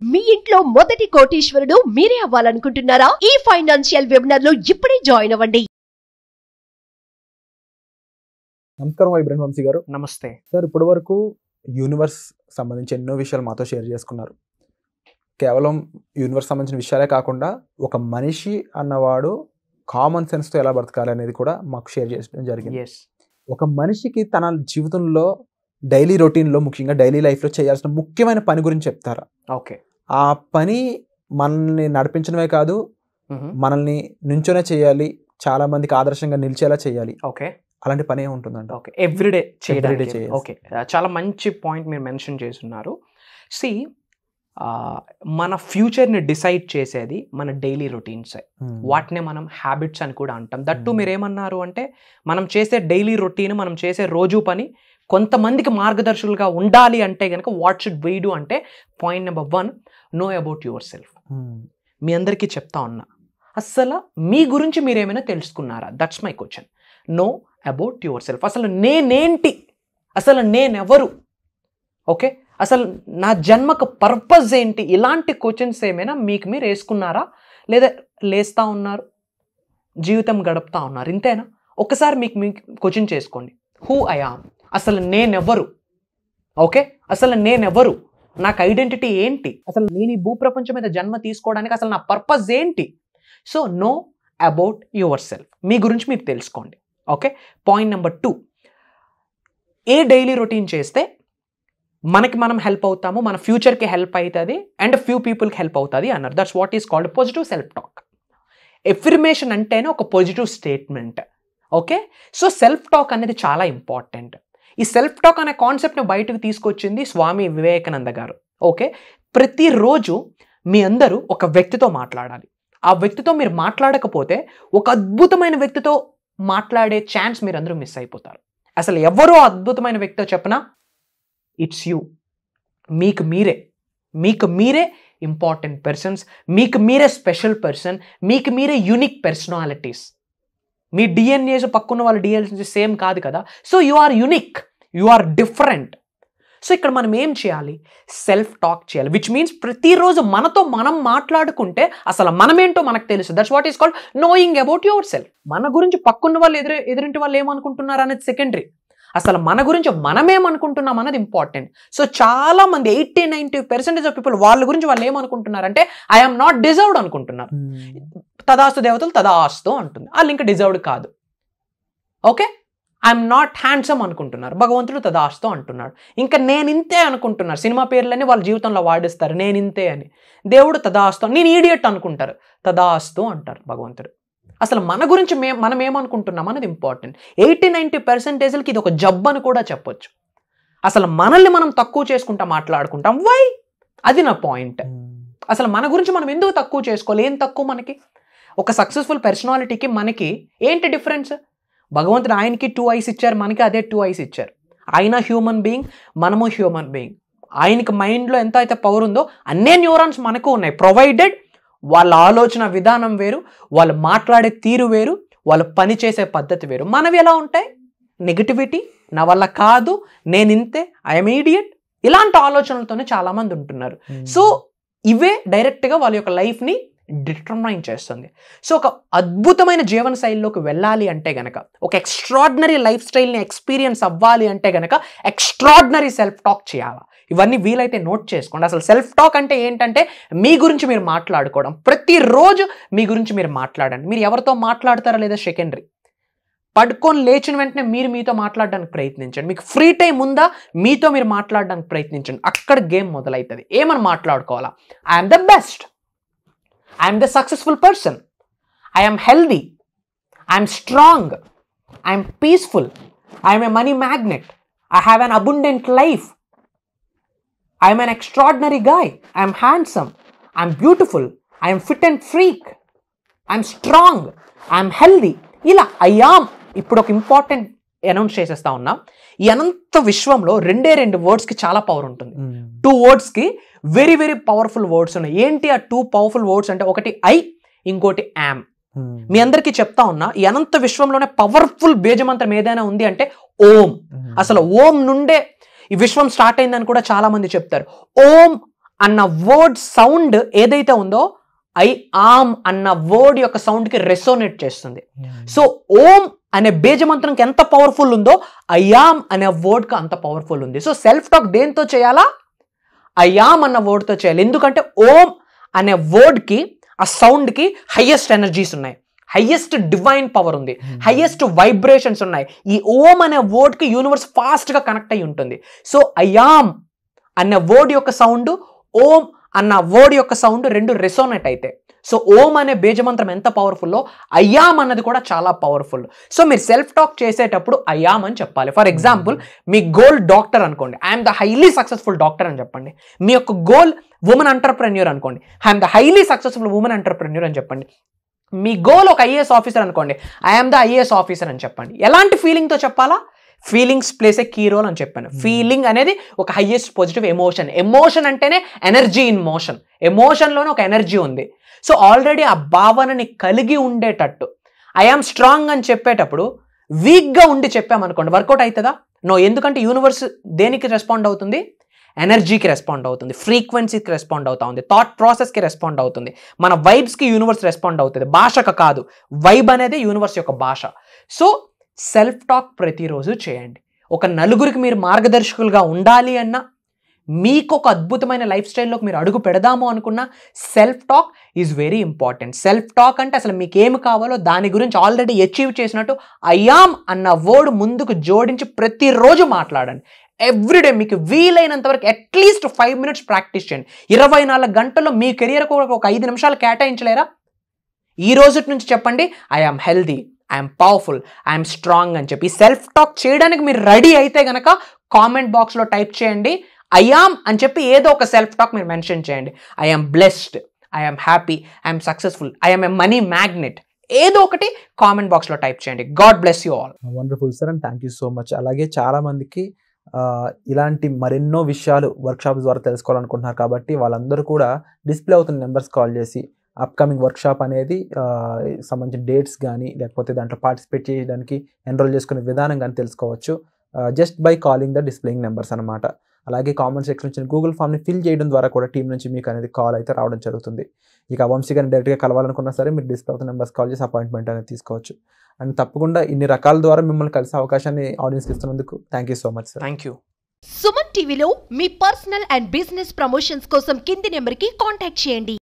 మీ ఇంట్లో మొదటి కోటీశ్వరుడు మీరే అవ్వాలనుకుంటున్నారా? ఈ ఫైనాన్షియల్ వెబినార్ లో ఇప్పుడే జాయిన్ అవ్వండి. నమస్కారం వైబ్రెంట్ వంశీ గారు. నమస్తే సార్, ఇప్పటి వరకు యూనివర్స్ సంబంధించి ఎన్నో విషయాలు మాతో షేర్ చేసుకున్నారు. కేవలం యూనివర్స్ సంబంధించిన విషయాలే కాకుండా ఒక మనిషి అన్నవాడు కామన్ సెన్స్తో ఎలా బ్రతకాలి అనేది కూడా మాకు షేర్ చేయడం జరిగింది. ఒక మనిషికి తన జీవితంలో డైలీ రొటీన్లో, ముఖ్యంగా డైలీ లైఫ్లో చేయాల్సిన ముఖ్యమైన పని గురించి చెప్తారా? ఓకే. ఆ పని మనల్ని నడిపించడమే కాదు, మనల్ని నుంచోనే చేయాలి, చాలా మందికి ఆదర్శంగా నిలిచేలా చేయాలి. ఓకే. అలాంటి పని ఏముంటుందంట? ఓకే, ఎవ్రీడే చేయాలి. ఓకే, చాలా మంచి పాయింట్ మీరు మెన్షన్ చేస్తున్నారు. సి, మన ఫ్యూచర్ని డిసైడ్ చేసేది మన డైలీ రొటీన్సే. వాటినే మనం హ్యాబిట్స్ అని కూడా అంటాం. దట్టు మీరు ఏమన్నారు అంటే, మనం చేసే డైలీ రొటీన్, మనం చేసే రోజు పని కొంతమందికి మార్గదర్శకులుగా ఉండాలి అంటే కనుక వాట్ షుడ్ వీ డూ అంటే, point number 1, know about yourself. మీ అందరికీ చెప్తా ఉన్నా, అసలు మీ గురించి మీరేమైనా తెలుసుకున్నారా? That's my question. Know about yourself. అసలు నేనేంటి, అసలు నేనెవరు, ఓకే, అసలు నా జన్మకు పర్పస్ ఏంటి, ఇలాంటి క్వశ్చన్స్ ఏమైనా మీకు మీరు వేసుకున్నారా? లేదా లేస్తూ ఉన్నారు, జీవితం గడుపుతూ ఉన్నారు, ఇంతేనా? ఒకసారి మీకు క్వశ్చన్ చేసుకోండి, హూ ఐ యామ్, అసలు నేనెవరు, ఓకే, అసలు నేనెవరు, నాకు ఐడెంటిటీ ఏంటి, అసలు నేను ఈ భూప్రపంచం మీద జన్మ తీసుకోవడానికి అసలు నా పర్పస్ ఏంటి? So know about yourself. మీ గురించి మీరు తెలుసుకోండి. Okay. Point number 2, a daily routine చేస్తే మనకి మనం హెల్ప్ అవుతాము, మన ఫ్యూచర్కి హెల్ప్ అవుతుంది అండ్ ఫ్యూ పీపుల్కి హెల్ప్ అవుతుంది అన్నారు. That's what is called positive self talk. Affirmation అంటేనే ఒక positive statement. Okay. So self talk అనేది చాలా ఇంపార్టెంట్. ఈ సెల్ఫ్ టాక్ అనే కాన్సెప్ట్ని బయటకు తీసుకొచ్చింది స్వామి వివేకానంద గారు. ఓకే. ప్రతిరోజు మీ అందరూ ఒక వ్యక్తితో మాట్లాడాలి. ఆ వ్యక్తితో మీరు మాట్లాడకపోతే ఒక అద్భుతమైన వ్యక్తితో మాట్లాడే ఛాన్స్ మీరు అందరూ మిస్ అయిపోతారు. అసలు ఎవరో అద్భుతమైన వ్యక్తితో చెప్పనా, ఇట్స్ యూ. మీకు మీరే ఇంపార్టెంట్ పర్సన్స్, మీకు మీరే స్పెషల్ పర్సన్, మీకు మీరే యూనిక్ పర్సనాలిటీస్. మీ డిఎన్ఏస్ పక్కన వాళ్ళ డిఎన్ఏ సేమ్ కాదు కదా. So you are unique, you are different. సో ఇక్కడ మనం ఏం చేయాలి? సెల్ఫ్ టాక్ చేయాలి. విచ్ మీన్స్ ప్రతిరోజు మనతో మనం మాట్లాడుకుంటే అసలు మనమేంటో మనకు తెలుసు. That's what is called knowing about yourself. మన గురించి పక్కన్న వాళ్ళు ఎదురింటి వాళ్ళు ఏమనుకుంటున్నారు అనేది సెకండరీ. అసలు మన గురించి మనమేమనుకుంటున్నాం అన్నది ఇంపార్టెంట్. సో చాలా మంది 80-90% ఆఫ్ పీపుల్ వాళ్ళ గురించి వాళ్ళు ఏమనుకుంటున్నారంటే, ఐఎమ్ నాట్ డిజర్వ్డ్ అనుకుంటున్నారు. తదాస్తు దేవతలు తదాస్తు అంటుంది, వాళ్ళు ఇంకా డిజర్వ్డ్ కాదు. ఓకే. ఐఎమ్ నాట్ హ్యాండ్సమ్ అనుకుంటున్నారు, భగవంతుడు తదాస్తు అంటున్నాడు. ఇంకా నేనింతే అనుకుంటున్నారు, సినిమా పేర్లని వాళ్ళ జీవితంలో వాడిస్తారు నేనింతే అని. దేవుడు తదాస్తు, నేను ఈడియట్ అనుకుంటారు, తదాస్తు అంటారు భగవంతుడు. అసలు మన గురించి మనం ఏమనుకుంటున్నాం అన్నది ఇంపార్టెంట్. 80-90%కి ఇది ఒక జబ్బు అని కూడా చెప్పొచ్చు. అసలు మనల్ని మనం తక్కువ చేసుకుంటా మాట్లాడుకుంటాం. వై? అది నా పాయింట్. అసలు మన గురించి మనం ఎందుకు తక్కువ చేసుకోవాలి? ఏం తక్కువ మనకి? ఒక సక్సెస్ఫుల్ పర్సనాలిటీకి మనకి ఏంటి డిఫరెన్స్? భగవంతుడు ఆయనకి 2 ఐస్ ఇచ్చారు, మనకి అదే 2 ఐస్ ఇచ్చారు. ఆయన హ్యూమన్ బీయింగ్, మనము హ్యూమన్ బీయింగ్. ఆయనకి మైండ్లో ఎంత అయితే పవర్ ఉందో అన్నే న్యూరాన్స్ మనకు ఉన్నాయి, ప్రొవైడెడ్ వాళ్ళ ఆలోచన విధానం వేరు, వాళ్ళు మాట్లాడే తీరు వేరు, వాళ్ళు పని చేసే పద్ధతి వేరు. మనవి ఎలా ఉంటాయి? నెగిటివిటీ, నా వల్ల కాదు, నేను ఇంతే, ఐఎమ్ ఈడియట్, ఇలాంటి ఆలోచనలతోనే చాలామంది ఉంటున్నారు. సో ఇవే డైరెక్ట్గా వాళ్ళ యొక్క లైఫ్ని డిటర్మైన్ చేస్తుంది. సో ఒక అద్భుతమైన జీవన శైలిలోకి వెళ్ళాలి అంటే గనక, ఒక ఎక్స్ట్రాడినరీ లైఫ్ స్టైల్ని ఎక్స్పీరియన్స్ అవ్వాలి అంటే గనక ఎక్స్ట్రాడినరీ సెల్ఫ్ టాక్ చేయాలి. ఇవన్నీ వీలైతే నోట్ చేసుకోండి. అసలు సెల్ఫ్ టాక్ అంటే ఏంటంటే, మీ గురించి మీరు మాట్లాడుకోవడం. ప్రతిరోజు మీ గురించి మీరు మాట్లాడండి. మీరు ఎవరితో మాట్లాడతారా లేదా సెకండరీ. పడుకొని లేచిన వెంటనే మీరు మీతో మాట్లాడడానికి ప్రయత్నించండి. మీకు ఫ్రీ టైం ఉందా, మీతో మీరు మాట్లాడడానికి ప్రయత్నించండి. అక్కడ గేమ్ మొదలవుతుంది. ఏమని మాట్లాడుకోవాలా? I'm the best, I'm the successful person, I'm healthy, I'm strong, I'm peaceful, I'm a money magnet, I have an abundant life, I'm an extraordinary guy, I'm handsome, I'm beautiful, I'm fit and freak, I'm strong, I'm healthy. ఇలా I am. ఇప్పుడు ఒక important announce చేసేస్తా ఉన్నా. ఈ అనంత విశ్వంలో 2 వర్డ్స్కి చాలా power ఉంటుంది. 2 వర్డ్స్కి very very powerful words ఉన్నాయి. ఏంటి ఆ 2 పవర్ఫుల్ వర్డ్స్ అంటే, ఒకటి ఐ, ఇంకోటి యామ్. మీ అందరికీ చెప్తా ఉన్నా, ఈ అనంత విశ్వంలోనే పవర్ఫుల్ బీజమంత్రం ఏదైనా ఉంది అంటే ఓం. అసలు ఓం నుండే ఈ విశ్వం స్టార్ట్ అయిందని కూడా చాలా మంది చెప్తారు. ఓం అన్న వర్డ్ సౌండ్ ఏదైతే ఉందో ఐ ఆమ్ అన్న వర్డ్ యొక్క సౌండ్కి రెసోనేట్ చేస్తుంది. సో ఓం అనే బీజమంత్రంకి ఎంత పవర్ఫుల్ ఉందో ఐయామ్ అనే వర్డ్కి అంత పవర్ఫుల్ ఉంది. సో సెల్ఫ్ టాక్ దేంతో చేయాలా? ఐయామ్ అన్న వర్డ్తో చేయాలి. ఎందుకంటే ఓం అనే వర్డ్కి, ఆ సౌండ్కి హైయెస్ట్ ఎనర్జీస్ ఉన్నాయి, హైయెస్ట్ డివైన్ పవర్ ఉంది, హైయెస్ట్ వైబ్రేషన్స్ ఉన్నాయి. ఈ ఓం అనే వర్డ్కి యూనివర్స్ ఫాస్ట్గా కనెక్ట్ అయి ఉంటుంది. సో ఐయామ్ అనే వర్డ్ యొక్క సౌండ్, ఓం అన్న వర్డ్ యొక్క సౌండ్ రెండు రెసోనేట్ అయితే, సో ఓం అనే బీజమంత్రం ఎంత పవర్ఫుల్లో ఐయామ్ అన్నది కూడా చాలా పవర్ఫుల్. సో మీరు సెల్ఫ్ టాక్ చేసేటప్పుడు ఐయామ్ అని చెప్పాలి. ఫర్ ఎగ్జాంపుల్, మీ గోల్ డాక్టర్ అనుకోండి, I'm the highly successful doctor అని చెప్పండి. మీ యొక్క గోల్ ఉమెన్ ఎంటర్ప్రెన్యూర్ అనుకోండి, I'm the highly successful women entrepreneur అని చెప్పండి. మీ గోల్ ఒక ఐఏఎస్ ఆఫీసర్ అనుకోండి, ఐఎమ్ ద ఐఏఎస్ ఆఫీసర్ అని చెప్పండి. ఎలాంటి ఫీలింగ్తో చెప్పాలా? Feelings plays a key role అని చెప్పాను. ఫీలింగ్ అనేది ఒక హైయెస్ట్ పాజిటివ్ ఎమోషన్. ఎమోషన్ అంటేనే ఎనర్జీ ఇన్ మోషన్. ఎమోషన్లోనే ఒక ఎనర్జీ ఉంది. సో ఆల్రెడీ ఆ భావనని కలిగి ఉండేటట్టు ఐఆమ్ స్ట్రాంగ్ అని చెప్పేటప్పుడు వీక్గా ఉండి చెప్పామనుకోండి, వర్కౌట్ అవుతుందా? నో. ఎందుకంటే యూనివర్స్ దేనికి రెస్పాండ్ అవుతుంది? ఎనర్జీకి రెస్పాండ్ అవుతుంది, ఫ్రీక్వెన్సీకి రెస్పాండ్ అవుతా ఉంది, థాట్ ప్రాసెస్కి రెస్పాండ్ అవుతుంది, మన వైబ్స్కి యూనివర్స్ రెస్పాండ్ అవుతుంది. భాషకు కాదు, వైబ్ అనేది యూనివర్స్ యొక్క భాష. సో సెల్ఫ్ టాక్ ప్రతిరోజు చేయండి. ఒక నలుగురికి మీరు మార్గదర్శకులుగా ఉండాలి అన్నా, మీకు ఒక అద్భుతమైన లైఫ్ స్టైల్లోకి మీరు అడుగు పెడదాము అనుకున్నా, self talk is very important. Self talk అంటే అసలు మీకు ఏమి కావాలో దాని గురించి ఆల్రెడీ అచీవ్ చేసినట్టు ఐయామ్ అన్న వర్డ్ ముందుకు జోడించి ప్రతిరోజు మాట్లాడండి. ఎవ్రీడే మీకు వీలైనంత వరకు అట్లీస్ట్ 5 minutes ప్రాక్టీస్ చేయండి. 24 గంటల్లో మీ కెరియర్ కూడా ఒక 5 నిమిషాలు కేటాయించలేరా? ఈ రోజు నుంచి చెప్పండి, I am healthy, I'm powerful, I'm strong అని చెప్పి. సెల్ఫ్ టాక్ చేయడానికి మీరు రెడీ అయితే గనక కామెంట్ బాక్స్లో టైప్ చేయండి ఐఆమ్ అని చెప్పి. ఏదో ఒక సెల్ఫ్ టాక్ మీరు మెన్షన్ చేయండి. I'm blessed, I'm happy, I'm successful, I'm a money magnet, ఏదో ఒకటి కామెంట్ బాక్స్లో టైప్ చేయండి. God bless you all. Wonderful sir, and thank you so much. అలాగే చాలా మందికి ఇలాంటి మరెన్నో విషయాలు వర్క్షాప్ ద్వారా తెలుసుకోవాలనుకుంటున్నారు కాబట్టి వాళ్ళందరూ కూడా డిస్ప్లే అవుతున్న నెంబర్స్ కాల్ చేసి అప్కమింగ్ వర్క్షాప్ అనేది సంబంధించిన డేట్స్ కానీ లేకపోతే దాంట్లో పార్టిసిపేట్ చేయడానికి ఎన్రోల్ చేసుకునే విధానం కానీ తెలుసుకోవచ్చు just by calling the displaying numbers అనమాట. అలాగే కామెంట్ సెక్షన్ నుంచి గూగుల్ ఫామ్ని ఫిల్ చేయడం ద్వారా కూడా టీం నుంచి మీకు అనేది కాల్ అయితే రావడం జరుగుతుంది. ఇక వంశీ గారిని డైరెక్ట్గా కలవాలనుకున్నా సరే మీరు డిస్ప్లే అవుతున్న నెంబర్స్ కాల్ చేసి అపాయింట్మెంట్ అనేది తీసుకోవచ్చు. అండ్ తప్పకుండా ఇన్ని రకాల ద్వారా మిమ్మల్ని కలిసే అవకాశాన్ని ఆడియన్స్కి ఇస్తున్నందుకు thank you so much sir. Thank you. Suman టీవీలో మీ పర్సనల్ అండ్ బిజినెస్ ప్రమోషన్స్ కోసం కింది నెంబర్కి కాంటాక్ట్ చేయండి.